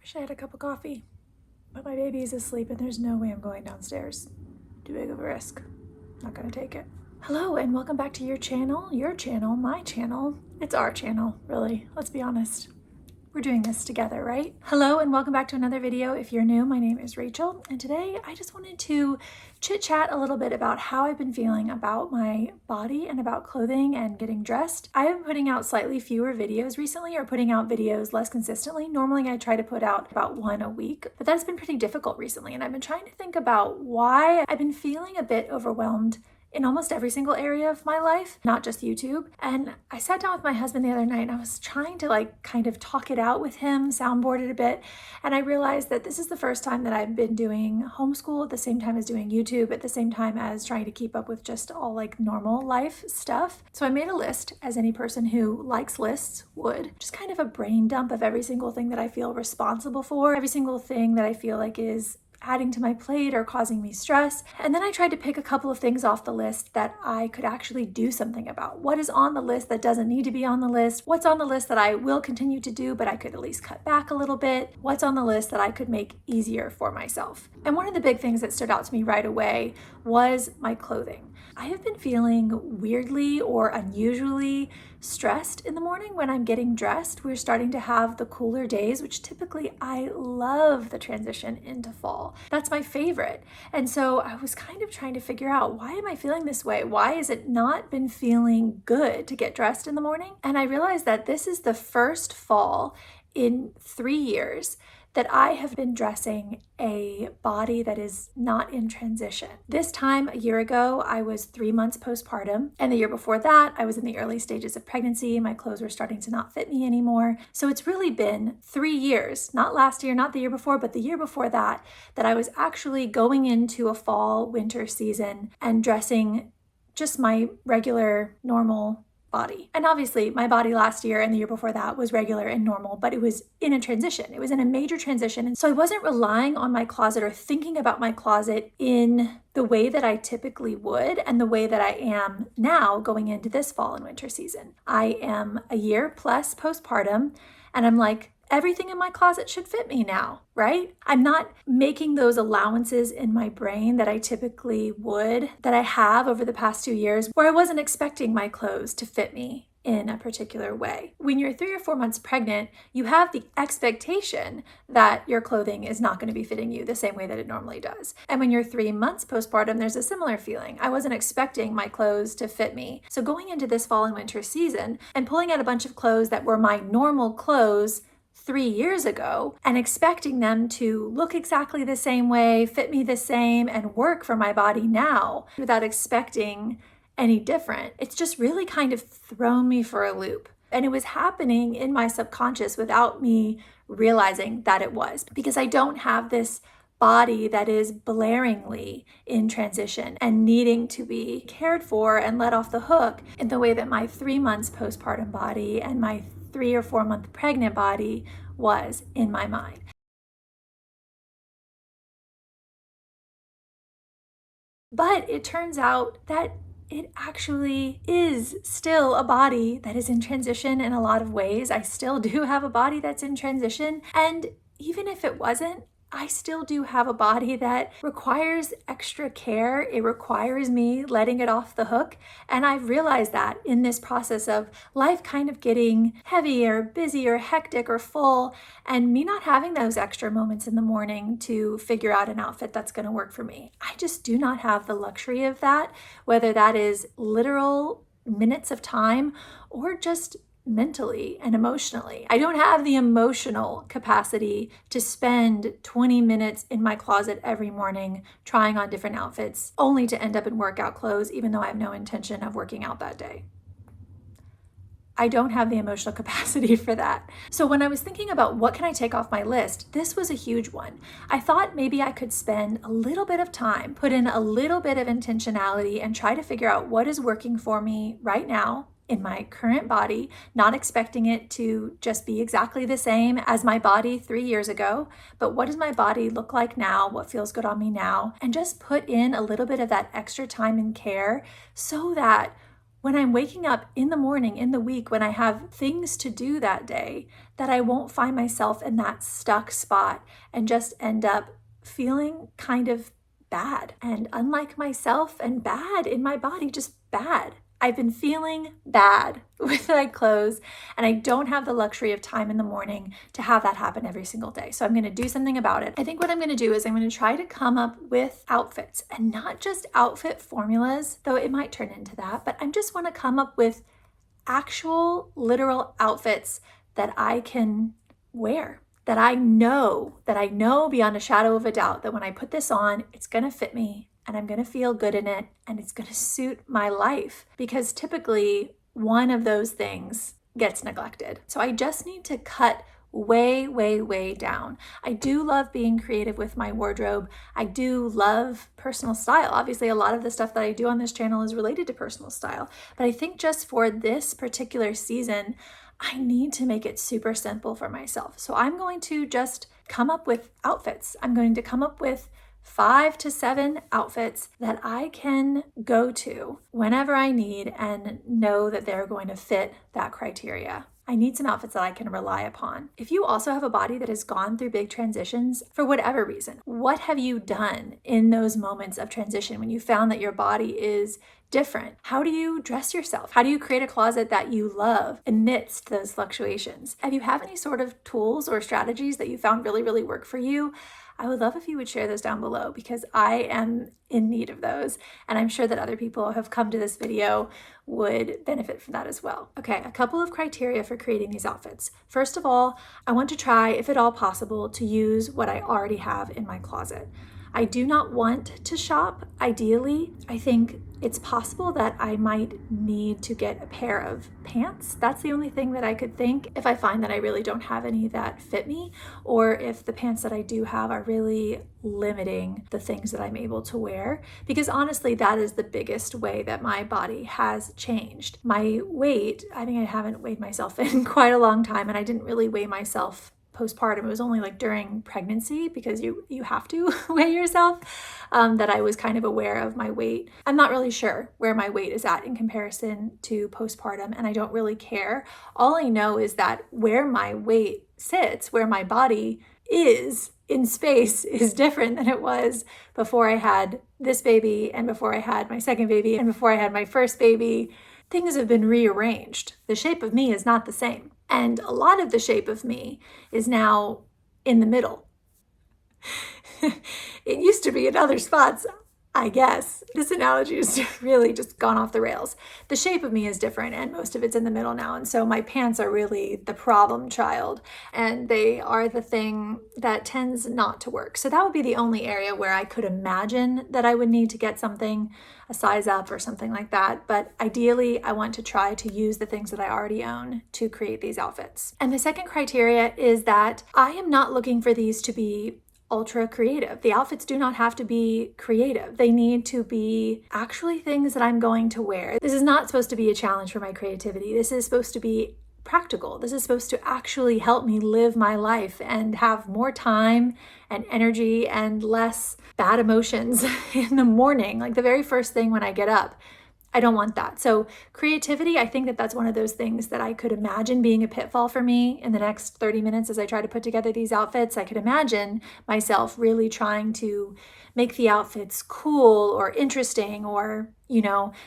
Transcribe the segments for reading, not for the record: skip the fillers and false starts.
Wish I had a cup of coffee, but my baby is asleep and there's no way I'm going downstairs. Too big of a risk. Not gonna take it. Hello and welcome back to your channel, my channel. It's our channel, really. Let's be honest. We're doing this together, right? Hello and welcome back to another video. If you're new, my name is Rachel, and today I just wanted to chit chat a little bit about how I've been feeling about my body and about clothing and getting dressed. I am putting out slightly fewer videos recently, or putting out videos less consistently. Normally I try to put out about one a week, but that's been pretty difficult recently, and I've been trying to think about why I've been feeling a bit overwhelmed in almost every single area of my life, not just YouTube. And I sat down with my husband the other night and I was trying to kind of talk it out with him, soundboard it a bit. And I realized that this is the first time that I've been doing homeschool at the same time as doing YouTube, at the same time as trying to keep up with just all normal life stuff. So I made a list, as any person who likes lists would, just kind of a brain dump of every single thing that I feel responsible for, every single thing that I feel like is adding to my plate or causing me stress. And then I tried to pick a couple of things off the list that I could actually do something about. What is on the list that doesn't need to be on the list? What's on the list that I will continue to do, but I could at least cut back a little bit? What's on the list that I could make easier for myself? And one of the big things that stood out to me right away was my clothing. I have been feeling weirdly or unusually stressed in the morning when I'm getting dressed. We're starting to have the cooler days, which typically I love the transition into fall. That's my favorite. And so I was kind of trying to figure out, why am I feeling this way? Why has it not been feeling good to get dressed in the morning? And I realized that this is the first fall in 3 years that I have been dressing a body that is not in transition. This time a year ago, I was 3 months postpartum, and the year before that, I was in the early stages of pregnancy. My clothes were starting to not fit me anymore. So it's really been 3 years, not last year, not the year before, but the year before that, that I was actually going into a fall winter season and dressing just my regular, normal body. And obviously my body last year and the year before that was regular and normal, but it was in a transition. It was in a major transition. And so I wasn't relying on my closet or thinking about my closet in the way that I typically would and the way that I am now going into this fall and winter season. I am a year plus postpartum, and I'm like, everything in my closet should fit me now, right? I'm not making those allowances in my brain that I typically would, that I have over the past 2 years, where I wasn't expecting my clothes to fit me in a particular way. When you're 3 or 4 months pregnant, you have the expectation that your clothing is not going to be fitting you the same way that it normally does. And when you're 3 months postpartum, there's a similar feeling. I wasn't expecting my clothes to fit me. So going into this fall and winter season and pulling out a bunch of clothes that were my normal clothes 3 years ago and expecting them to look exactly the same way, fit me the same, and work for my body now without expecting any different, it's just really kind of thrown me for a loop. And it was happening in my subconscious without me realizing that it was, because I don't have this body that is blaringly in transition and needing to be cared for and let off the hook in the way that my 3 months postpartum body and my 3 or 4 month pregnant body was in my mind. But it turns out that it actually is still a body that is in transition in a lot of ways. I still do have a body that's in transition. And even if it wasn't, I still do have a body that requires extra care. It requires me letting it off the hook. And I've realized that in this process of life kind of getting heavy or busy or hectic or full, and me not having those extra moments in the morning to figure out an outfit that's going to work for me. I just do not have the luxury of that, whether that is literal minutes of time or just mentally and emotionally. I don't have the emotional capacity to spend 20 minutes in my closet every morning trying on different outfits only to end up in workout clothes, even though I have no intention of working out that day. I don't have the emotional capacity for that. So when I was thinking about what can I take off my list, this was a huge one. I thought maybe I could spend a little bit of time, put in a little bit of intentionality, and try to figure out what is working for me right now in my current body, not expecting it to just be exactly the same as my body 3 years ago, but what does my body look like now? What feels good on me now? And just put in a little bit of that extra time and care so that when I'm waking up in the morning, in the week, when I have things to do that day, that I won't find myself in that stuck spot and just end up feeling kind of bad and unlike myself and bad in my body, just bad. I've been feeling bad with my clothes, and I don't have the luxury of time in the morning to have that happen every single day. So I'm going to do something about it. I think what I'm going to do is I'm going to try to come up with outfits, and not just outfit formulas, though it might turn into that, but I just want to come up with actual literal outfits that I can wear, that I know beyond a shadow of a doubt that when I put this on, it's going to fit me and I'm going to feel good in it and it's going to suit my life, because typically one of those things gets neglected. So I just need to cut way, way, way down. I do love being creative with my wardrobe. I do love personal style. Obviously, a lot of the stuff that I do on this channel is related to personal style, but I think just for this particular season, I need to make it super simple for myself. So I'm going to just come up with outfits. I'm going to come up with 5 to 7 outfits that I can go to whenever I need and know that they're going to fit that criteria. I need some outfits that I can rely upon. If you also have a body that has gone through big transitions for whatever reason, what have you done in those moments of transition when you found that your body is different? How do you dress yourself? How do you create a closet that you love amidst those fluctuations? If you have any sort of tools or strategies that you found really, really work for you, I would love if you would share those down below, because I am in need of those. And I'm sure that other people who have come to this video would benefit from that as well. Okay, a couple of criteria for creating these outfits. First of all, I want to try, if at all possible, to use what I already have in my closet. I do not want to shop. Ideally, I think it's possible that I might need to get a pair of pants. That's the only thing that I could think if I find that I really don't have any that fit me, or if the pants that I do have are really limiting the things that I'm able to wear. Because honestly, that is the biggest way that my body has changed. My weight, I think I haven't weighed myself in quite a long time, and I didn't really weigh myself postpartum. It was only like during pregnancy, because you have to weigh yourself, that I was kind of aware of my weight. I'm not really sure where my weight is at in comparison to postpartum, and I don't really care. All I know is that where my weight sits, where my body is in space, is different than it was before I had this baby, and before I had my second baby, and before I had my first baby. Things have been rearranged. The shape of me is not the same. And a lot of the shape of me is now in the middle. It used to be in other spots, I guess. This analogy has really just gone off the rails. The shape of me is different, and most of it's in the middle now. And so my pants are really the problem child, and they are the thing that tends not to work. So that would be the only area where I could imagine that I would need to get something a size up or something like that. But ideally, I want to try to use the things that I already own to create these outfits. And the second criteria is that I am not looking for these to be ultra creative. The outfits do not have to be creative. They need to be actually things that I'm going to wear. This is not supposed to be a challenge for my creativity. This is supposed to be practical. This is supposed to actually help me live my life and have more time and energy and less bad emotions in the morning, like the very first thing when I get up. I don't want that. So creativity, I think that that's one of those things that I could imagine being a pitfall for me in the next 30 minutes as I try to put together these outfits. I could imagine myself really trying to make the outfits cool or interesting, or,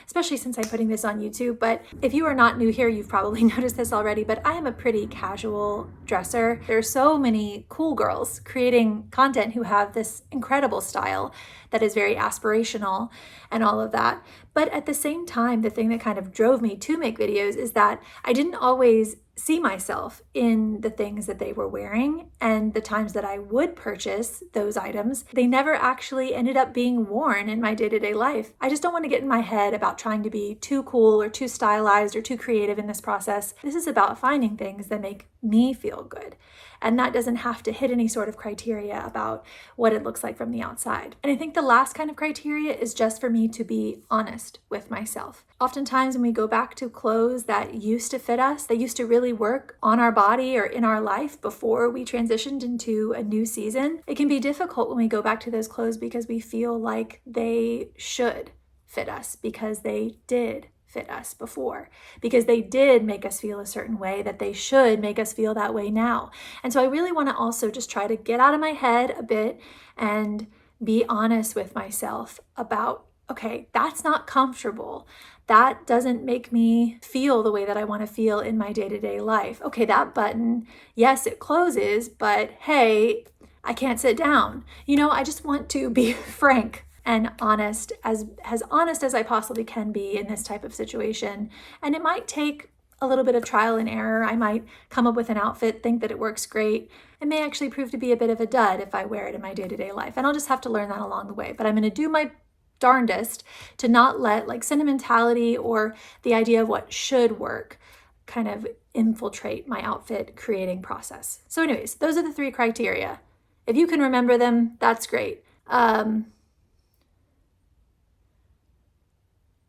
especially since I'm putting this on YouTube. But if you are not new here, you've probably noticed this already, but I am a pretty casual dresser. There are so many cool girls creating content who have this incredible style that is very aspirational and all of that. But at the same time, the thing that kind of drove me to make videos is that I didn't always see myself in the things that they were wearing, and the times that I would purchase those items, they never actually ended up being worn in my day-to-day life. I just don't want to get in my head about trying to be too cool or too stylized or too creative in this process. This is about finding things that make me feel good. And that doesn't have to hit any sort of criteria about what it looks like from the outside. And I think the last kind of criteria is just for me to be honest with myself. Oftentimes when we go back to clothes that used to fit us, that used to really work on our body or in our life before we transitioned into a new season, it can be difficult when we go back to those clothes because we feel like they should fit us, because they did fit us before, because they did make us feel a certain way that they should make us feel that way now. And so I really want to also just try to get out of my head a bit and be honest with myself about, okay, that's not comfortable. That doesn't make me feel the way that I want to feel in my day-to-day life. Okay, that button, yes, it closes, but hey, I can't sit down. I just want to be frank and honest, as honest as I possibly can be in this type of situation. And it might take a little bit of trial and error. I might come up with an outfit, think that it works great. It may actually prove to be a bit of a dud if I wear it in my day-to-day life. And I'll just have to learn that along the way. But I'm going to do my darndest to not let like sentimentality or the idea of what should work kind of infiltrate my outfit creating process. So anyways, those are the 3 criteria. If you can remember them, that's great.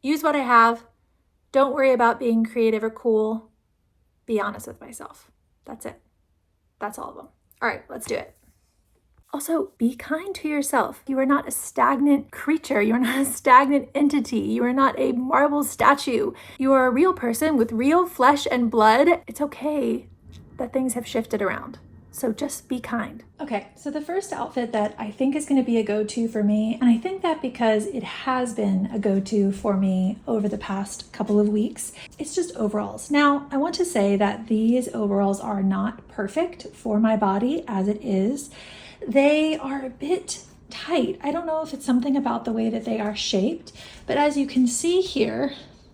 Use what I have. Don't worry about being creative or cool. Be honest with myself. That's it. That's all of them. All right, let's do it. Also, be kind to yourself. You are not a stagnant creature. You are not a stagnant entity. You are not a marble statue. You are a real person with real flesh and blood. It's okay that things have shifted around. So just be kind. Okay, so the first outfit that I think is going to be a go-to for me, and I think that because it has been a go-to for me over the past couple of weeks, it's just overalls. Now, I want to say that these overalls are not perfect for my body as it is. They are a bit tight. I don't know if it's something about the way that they are shaped, but as you can see here,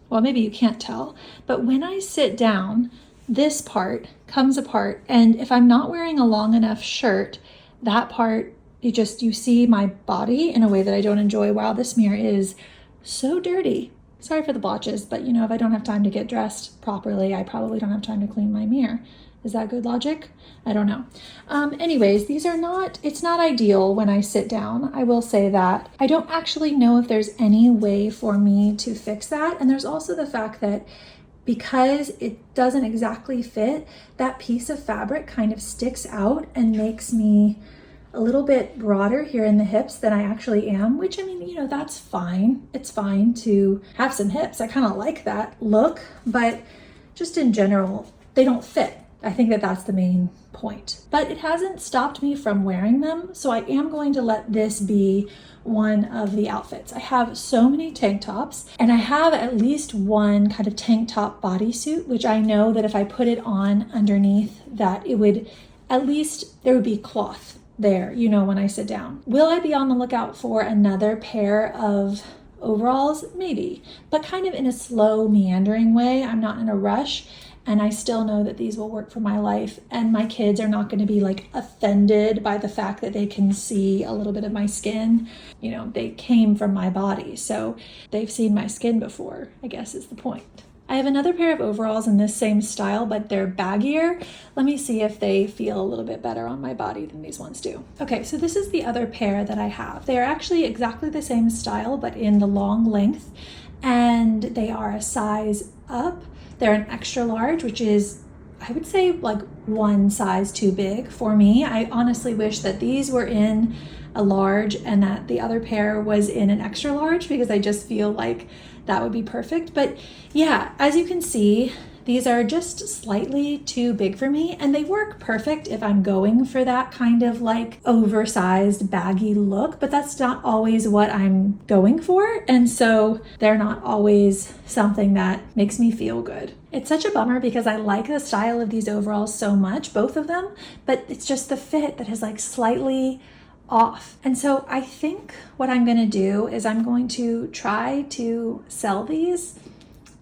well, maybe you can't tell, but when I sit down, this part comes apart, and if I'm not wearing a long enough shirt, that part, you see my body in a way that I don't enjoy. Wow, this mirror is so dirty. Sorry for the blotches, but if I don't have time to get dressed properly, I probably don't have time to clean my mirror. Is that good logic? I don't know. Anyways, it's not ideal when I sit down. I will say that. I don't actually know if there's any way for me to fix that. And there's also the fact that because it doesn't exactly fit, that piece of fabric kind of sticks out and makes me a little bit broader here in the hips than I actually am, which that's fine. It's fine to have some hips. I kind of like that look, but just in general, they don't fit. I think that that's the main point. But it hasn't stopped me from wearing them, so I am going to let this be one of the outfits. I have so many tank tops, and I have at least one kind of tank top bodysuit, which I know that if I put it on underneath, that it would, at least there would be cloth there, when I sit down. Will I be on the lookout for another pair of overalls? Maybe, but kind of in a slow, meandering way. I'm not in a rush. And I still know that these will work for my life, and my kids are not going to be like offended by the fact that they can see a little bit of my skin. They came from my body, so they've seen my skin before, I guess is the point. I have another pair of overalls in this same style, but they're baggier. Let me see if they feel a little bit better on my body than these ones do. Okay, so this is the other pair that I have. They are actually exactly the same style, but in the long length, and they are a size up. They're an extra large, which is, I would say, like one size too big for me. I honestly wish that these were in a large and that the other pair was in an extra large, because I just feel like that would be perfect. But yeah, as you can see, these are just slightly too big for me, and they work perfect if I'm going for that kind of like oversized baggy look, but that's not always what I'm going for. And so they're not always something that makes me feel good. It's such a bummer because I like the style of these overalls so much, both of them, but it's just the fit that is like slightly off. And so I think what I'm going to do is I'm going to try to sell these.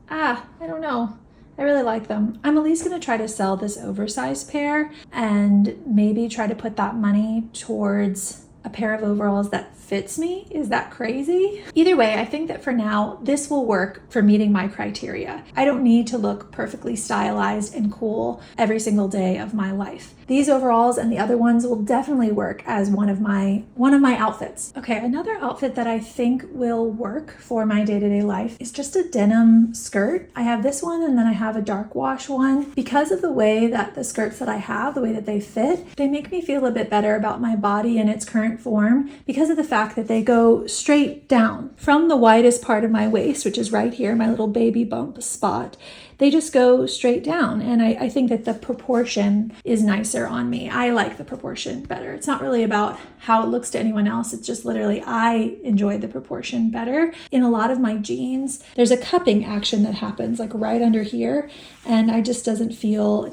I don't know. I really like them. I'm at least going to try to sell this oversized pair and maybe try to put that money towards a pair of overalls that fits me. Is that crazy? Either way, I think that for now, this will work for meeting my criteria. I don't need to look perfectly stylized and cool every single day of my life. These overalls and the other ones will definitely work as one of my outfits. Okay, another outfit that I think will work for my day-to-day life is just a denim skirt. I have this one and then I have a dark wash one. Because of the way that the skirts that I have, the way that they fit, they make me feel a bit better about my body in its current current form because of the fact that they go straight down from the widest part of my waist, which is right here, my little baby bump spot. They just go straight down. And I think that the proportion is nicer on me. I like the proportion better. It's not really about how it looks to anyone else. It's just literally, I enjoy the proportion better. In a lot of my jeans, there's a cupping action that happens like right under here. And it doesn't feel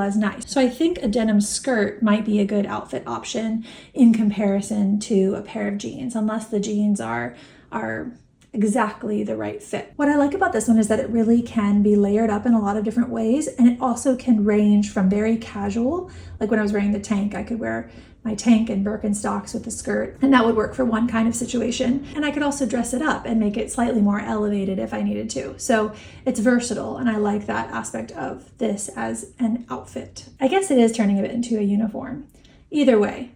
as nice. So I think a denim skirt might be a good outfit option in comparison to a pair of jeans, unless the jeans are exactly the right fit. What I like about this one is that it really can be layered up in a lot of different ways, and it also can range from very casual, like when I was wearing the tank, I could wear my tank and Birkenstocks with the skirt, and that would work for one kind of situation. And I could also dress it up and make it slightly more elevated if I needed to. So it's versatile, and I like that aspect of this as an outfit. I guess it is turning it into a uniform. Either way,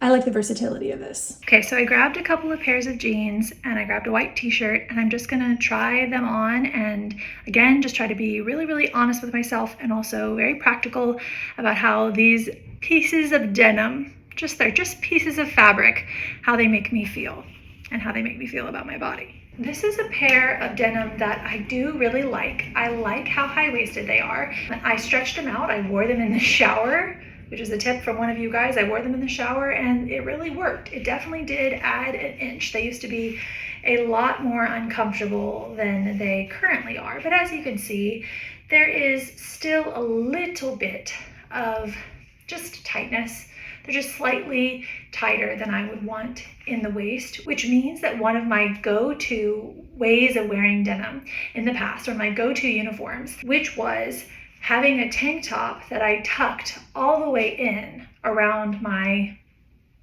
I like the versatility of this. Okay, so I grabbed a couple of pairs of jeans and I grabbed a white t-shirt, and I'm just gonna try them on, and again, just try to be really, really honest with myself and also very practical about how these pieces of denim, they're just pieces of fabric, how they make me feel and how they make me feel about my body. This is a pair of denim that I do really like. I like how high-waisted they are. I stretched them out, I wore them in the shower, which is a tip from one of you guys. I wore them in the shower and it really worked. It definitely did add an inch. They used to be a lot more uncomfortable than they currently are. But as you can see, there is still a little bit of just tightness. They're just slightly tighter than I would want in the waist, which means that one of my go-to ways of wearing denim in the past, or my go-to uniforms, which was having a tank top that I tucked all the way in around my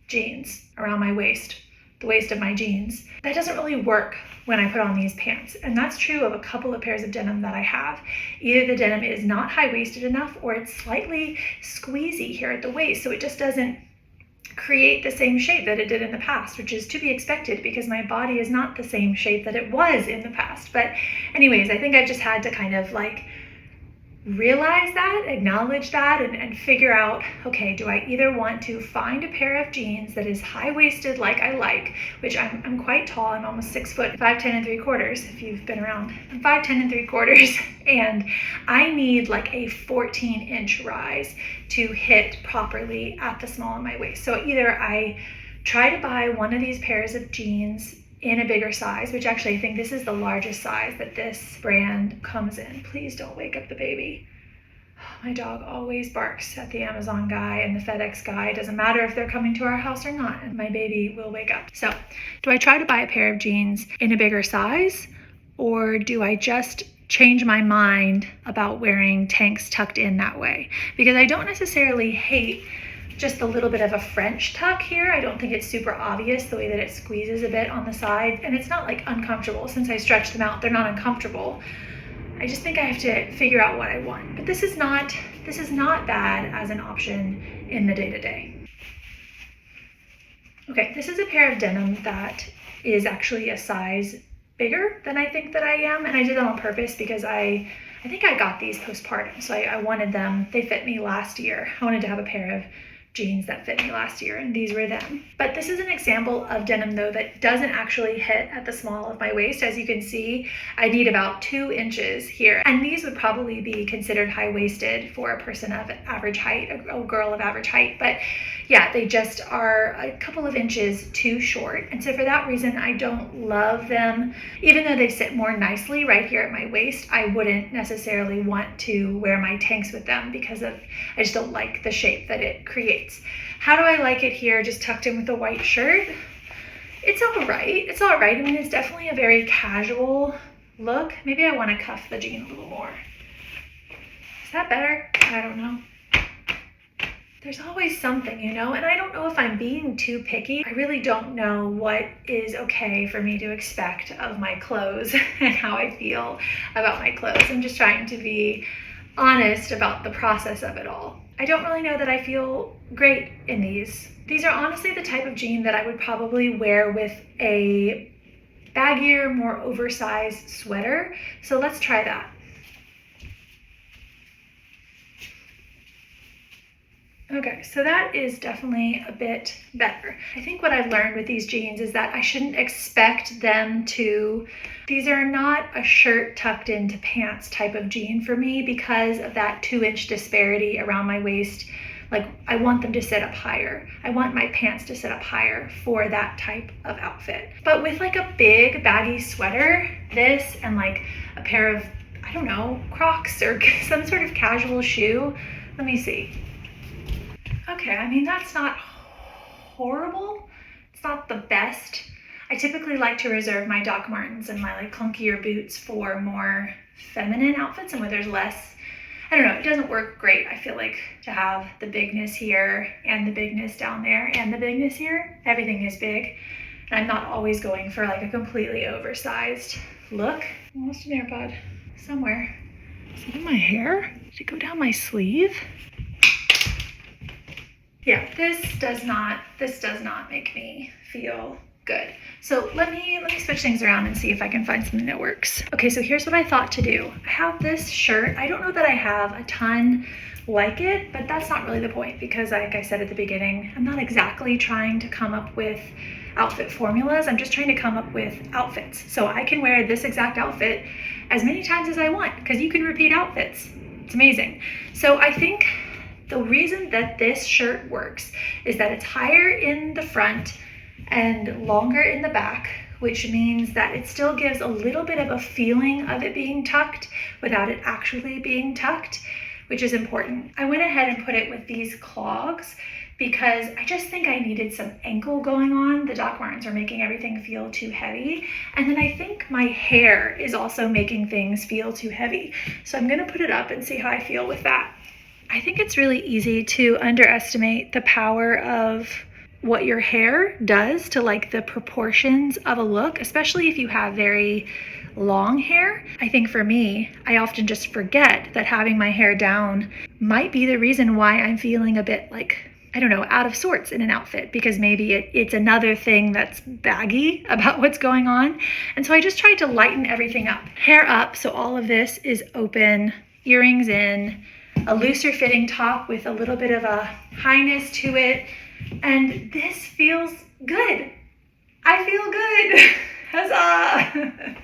jeans, around my waist, the waist of my jeans. That doesn't really work when I put on these pants. And that's true of a couple of pairs of denim that I have. Either the denim is not high-waisted enough, or it's slightly squeezy here at the waist, so it just doesn't create the same shape that it did in the past, which is to be expected because my body is not the same shape that it was in the past. But anyways, I think I've just had to kind of like realize that, acknowledge that, and figure out, okay, do I either want to find a pair of jeans that is high-waisted like I like, which I'm quite tall, I'm almost 6 foot, 5'10" and 3/4, if you've been around. I'm 5'10" and 3/4, and I need like a 14-inch rise to hit properly at the small of my waist. So either I try to buy one of these pairs of jeans in a bigger size, which actually I think this is the largest size that this brand comes in. Please don't wake up the baby. My dog always barks at the Amazon guy and the FedEx guy. It doesn't matter if they're coming to our house or not, and my baby will wake up. So do I try to buy a pair of jeans in a bigger size, or do I just change my mind about wearing tanks tucked in that way? Because I don't necessarily hate just a little bit of a French tuck here. I don't think it's super obvious the way that it squeezes a bit on the side, and it's not like uncomfortable. Since I stretched them out, they're not uncomfortable. I just think I have to figure out what I want. But this is not bad as an option in the day-to-day. Okay, this is a pair of denim that is actually a size bigger than I think that I am, and I did that on purpose because I think I got these postpartum, so I wanted them. They fit me last year. I wanted to have a pair of jeans that fit me last year, and these were them. But this is an example of denim though that doesn't actually hit at the small of my waist. As you can see, I need about 2 inches here, and these would probably be considered high-waisted for a person of average height, a girl of average height. But yeah, they just are a couple of inches too short, and so for that reason I don't love them. Even though they sit more nicely right here at my waist, I wouldn't necessarily want to wear my tanks with them because I just don't like the shape that it creates. How do I like it here, just tucked in with a white shirt? It's all right. It's all right. I mean, it's definitely a very casual look. Maybe I want to cuff the jean a little more. Is that better? I don't know. There's always something, you know, and I don't know if I'm being too picky. I really don't know what is okay for me to expect of my clothes and how I feel about my clothes. I'm just trying to be honest about the process of it all. I don't really know that I feel great in these. These are honestly the type of jean that I would probably wear with a baggier, more oversized sweater. So let's try that. Okay, so that is definitely a bit better. I think what I've learned with these jeans is that I shouldn't expect them to, these are not a shirt tucked into pants type of jean for me because of that 2-inch disparity around my waist. Like, I want them to sit up higher. I want my pants to sit up higher for that type of outfit. But with like a big baggy sweater, this and like a pair of, I don't know, Crocs or some sort of casual shoe. Let me see. Okay, I mean, that's not horrible. It's not the best. I typically like to reserve my Doc Martens and my like clunkier boots for more feminine outfits and where there's less, I don't know, it doesn't work great. I feel like to have the bigness here and the bigness down there and the bigness here, everything is big. And I'm not always going for like a completely oversized look. I lost an AirPod somewhere. Is it in my hair? Did it go down my sleeve? Yeah, this does not make me feel good. So let me switch things around and see if I can find something that works. Okay, so here's what I thought to do. I have this shirt. I don't know that I have a ton like it, but that's not really the point because like I said at the beginning, I'm not exactly trying to come up with outfit formulas. I'm just trying to come up with outfits. So I can wear this exact outfit as many times as I want because you can repeat outfits. It's amazing. So I think the reason that this shirt works is that it's higher in the front and longer in the back, which means that it still gives a little bit of a feeling of it being tucked without it actually being tucked, which is important. I went ahead and put it with these clogs because I just think I needed some ankle going on. The Doc Martens are making everything feel too heavy. And then I think my hair is also making things feel too heavy. So I'm gonna put it up and see how I feel with that. I think it's really easy to underestimate the power of what your hair does to like the proportions of a look, especially if you have very long hair. I think for me, I often just forget that having my hair down might be the reason why I'm feeling a bit like, I don't know, out of sorts in an outfit because maybe it's another thing that's baggy about what's going on. And so I just tried to lighten everything up. Hair up, so all of this is open, earrings in, a looser fitting top with a little bit of a highness to it. And this feels good. I feel good. Huzzah.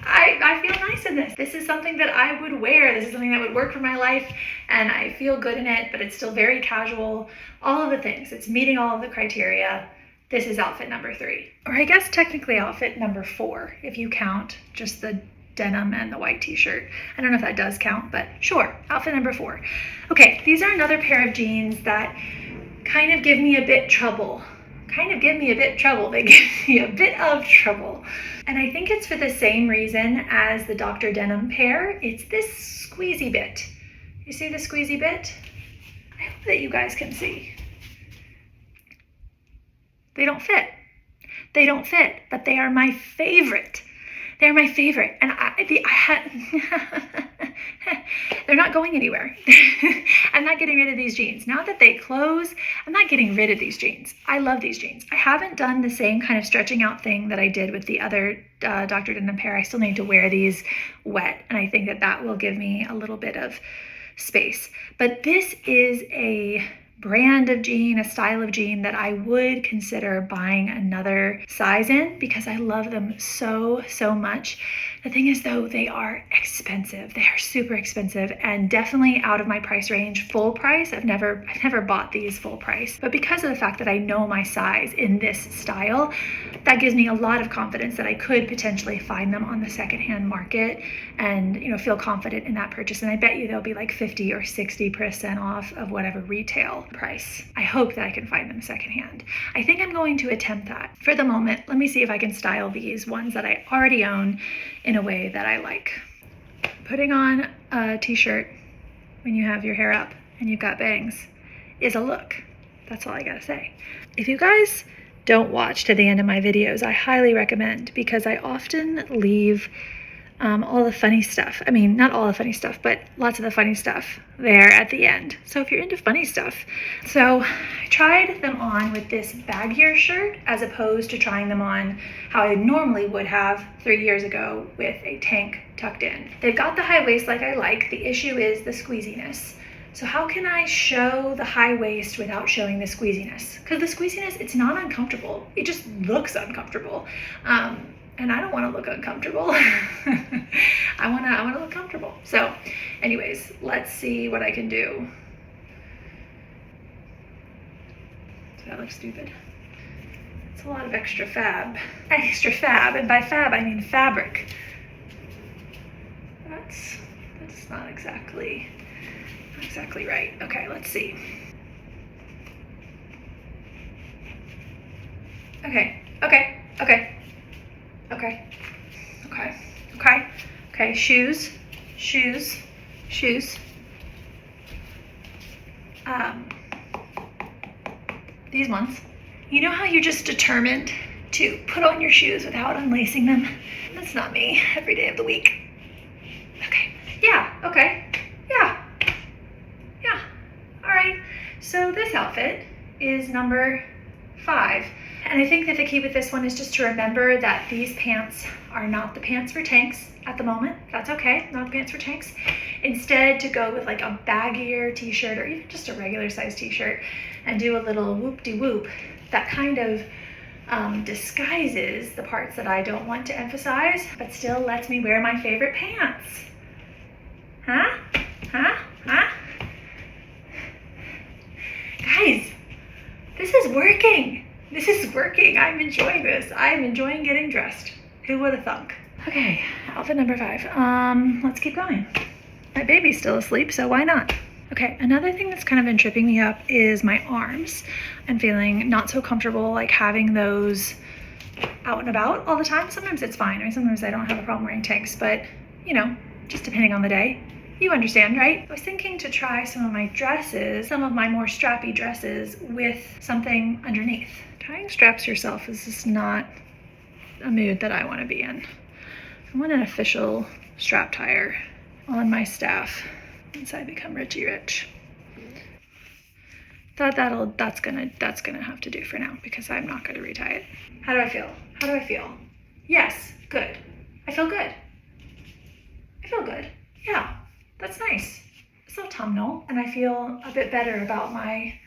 I feel nice in this. This is something that I would wear. This is something that would work for my life and I feel good in it, but it's still very casual. All of the things. It's meeting all of the criteria. This is outfit number 3. Or I guess technically outfit number 4 if you count just the denim and the white t-shirt. I don't know if that does count, but sure, outfit number 4. Okay, these are another pair of jeans that kind of give me a bit trouble. They give me a bit of trouble. And I think it's for the same reason as the Dr. Denim pair. It's this squeezy bit. You see the squeezy bit? I hope that you guys can see. They don't fit. But they are my favorite. They're my favorite, and they're not going anywhere. I'm not getting rid of these jeans. Now that they close, I'm not getting rid of these jeans. I love these jeans. I haven't done the same kind of stretching out thing that I did with the other Dr. Denim pair. I still need to wear these wet, and I think that will give me a little bit of space. But this is a brand of jean, a style of jean that I would consider buying another size in because I love them so much. The thing is though, they are expensive. They are super expensive and definitely out of my price range. Full price, I've never bought these full price, but because of the fact that I know my size in this style, that gives me a lot of confidence that I could potentially find them on the secondhand market and feel confident in that purchase. And I bet you they'll be like 50 or 60% off of whatever retail price. I hope that I can find them secondhand. I think I'm going to attempt that. For the moment, let me see if I can style these ones that I already own in a way that I like. Putting on a t-shirt when you have your hair up and you've got bangs is a look. That's all I gotta say. If you guys don't watch to the end of my videos, I highly recommend because I often leave all the funny stuff. I mean, not all the funny stuff, but lots of the funny stuff there at the end. So if you're into funny stuff. So I tried them on with this baggier shirt as opposed to trying them on how I normally would have 3 years ago with a tank tucked in. They've got the high waist like I like. The issue is the squeeziness. So how can I show the high waist without showing the squeeziness? Because the squeeziness, it's not uncomfortable. It just looks uncomfortable. And I don't want to look uncomfortable. I want to look comfortable. So anyways, let's see what I can do. Does that look stupid? It's a lot of extra fab. Extra fab, and by fab I mean fabric. That's not exactly right. Okay, let's see. Okay, shoes. These ones. You know how you're just determined to put on your shoes without unlacing them? That's not me every day of the week. Okay, yeah, all right. So this outfit is number 5. And I think that the key with this one is just to remember that these pants are not the pants for tanks at the moment. That's okay, not the pants for tanks. Instead, to go with like a baggier t-shirt or even just a regular size t-shirt and do a little whoop-de-whoop that kind of disguises the parts that I don't want to emphasize, but still lets me wear my favorite pants. Huh? Guys, this is working. I'm enjoying this. I'm enjoying getting dressed. Who would have thunk? Okay, outfit number 5. Let's keep going. My baby's still asleep, so why not? Okay, another thing that's kind of been tripping me up is my arms. I'm feeling not so comfortable like having those out and about all the time. Sometimes it's fine. I mean, sometimes I don't have a problem wearing tanks, but you know, just depending on the day. You understand, right? I was thinking to try some of my dresses, some of my more strappy dresses with something underneath. Tying straps yourself is just not a mood that I want to be in. I want an official strap tire on my staff once I become rich. That's gonna have to do for now because I'm not gonna retie it. How do I feel? Yes, good. I feel good. Yeah, that's nice. It's autumnal, and I feel a bit better about my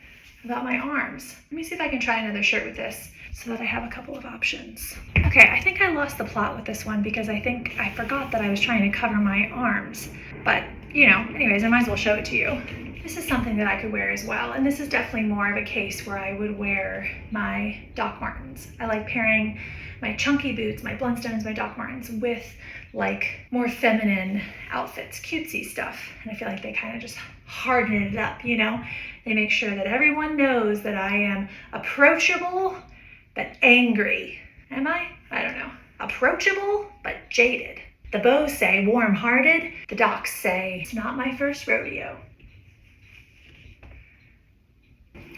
arms. Let me see if I can try another shirt with this so that I have a couple of options. Okay, I think I lost the plot with this one because I think I forgot that I was trying to cover my arms. But, you know, anyways, I might as well show it to you. This is something that I could wear as well, and this is definitely more of a case where I would wear my Doc Martens. I like pairing my chunky boots, my Blundstones, my Doc Martens with like more feminine outfits, cutesy stuff. And I feel like they kind of just harden it up, you know? They make sure that everyone knows that I am approachable but angry. Am I? I don't know. Approachable but jaded. The bows say warm-hearted. The docs say it's not my first rodeo.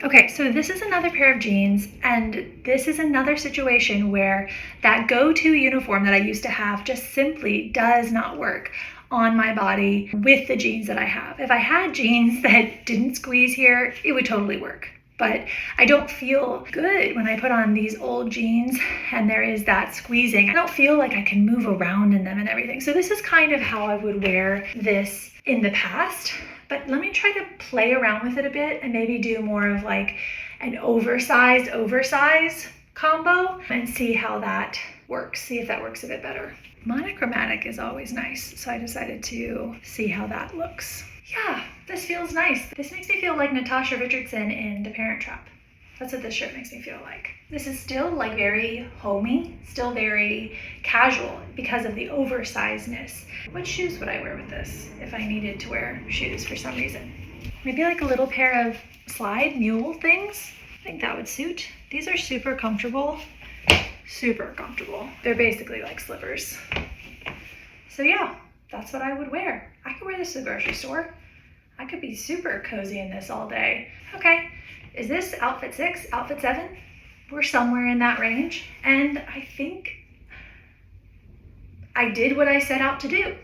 Okay, so this is another pair of jeans, and this is another situation where that go-to uniform that I used to have just simply does not work on my body with the jeans that I have. If I had jeans that didn't squeeze here, it would totally work. But I don't feel good when I put on these old jeans and there is that squeezing. I don't feel like I can move around in them and everything. So this is kind of how I would wear this in the past. But let me try to play around with it a bit and maybe do more of like an oversized combo and see how that works. See if that works a bit better. Monochromatic is always nice, so I decided to see how that looks. Yeah, this feels nice. This makes me feel like Natasha Richardson in The Parent Trap. That's what this shirt makes me feel like. This is still like very homey, still very casual because of the oversizedness. What shoes would I wear with this if I needed to wear shoes for some reason? Maybe like a little pair of slide mule things. I think that would suit. These are super comfortable. They're basically like slippers. So yeah, that's what I would wear. I could wear this to the grocery store. I could be super cozy in this all day. Okay, is this outfit 6, outfit 7? We're somewhere in that range. And I think I did what I set out to do.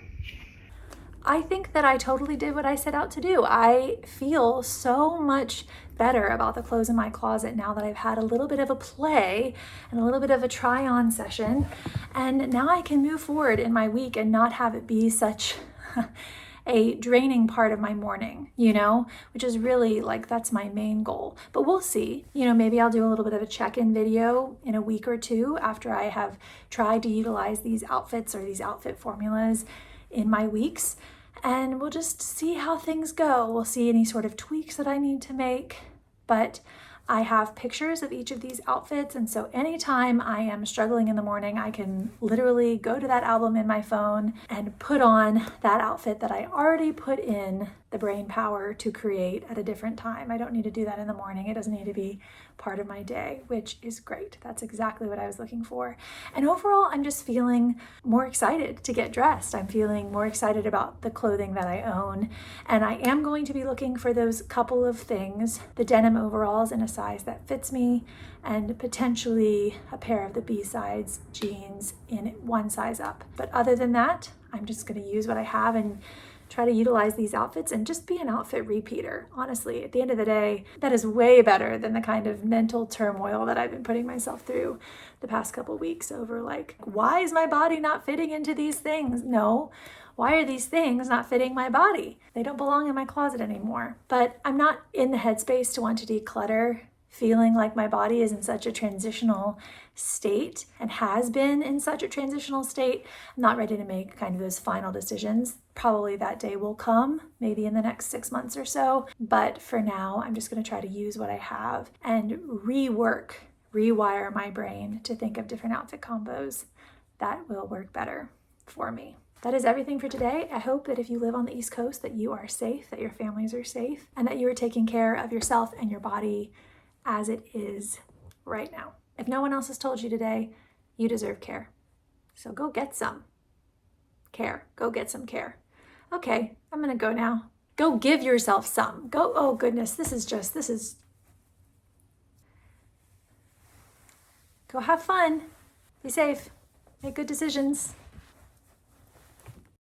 I think that I totally did what I set out to do. I feel so much better about the clothes in my closet now that I've had a little bit of a play and a little bit of a try-on session. And now I can move forward in my week and not have it be such a draining part of my morning, which is really like, that's my main goal. But we'll see. Maybe I'll do a little bit of a check-in video in a week or two after I have tried to utilize these outfits or these outfit formulas in my weeks. And we'll just see how things go. We'll see any sort of tweaks that I need to make. But I have pictures of each of these outfits, and so anytime I am struggling in the morning, I can literally go to that album in my phone and put on that outfit that I already put in the brain power to create at a different time. I don't need to do that in the morning. It doesn't need to be part of my day, which is great. That's exactly what I was looking for. And overall, I'm just feeling more excited to get dressed. I'm feeling more excited about the clothing that I own. And I am going to be looking for those couple of things, the denim overalls in a size that fits me, and potentially a pair of the B-sides jeans in one size up. But other than that, I'm just going to use what I have and try to utilize these outfits and just be an outfit repeater. Honestly, at the end of the day, that is way better than the kind of mental turmoil that I've been putting myself through the past couple weeks over like, why is my body not fitting into these things? No, why are these things not fitting my body? They don't belong in my closet anymore. But I'm not in the headspace to want to declutter, feeling like my body is in such a transitional state and has been in such a transitional state. I'm not ready to make kind of those final decisions. Probably that day will come, maybe in the next 6 months or so. But for now, I'm just going to try to use what I have and rewire my brain to think of different outfit combos that will work better for me. That is everything for today. I hope that if you live on the East Coast, that you are safe, that your families are safe, and that you are taking care of yourself and your body as it is right now. If no one else has told you today, you deserve care. So go get some care. Go get some care. Okay, I'm gonna go now. Go give yourself some. Go, oh goodness, go have fun. Be safe. Make good decisions.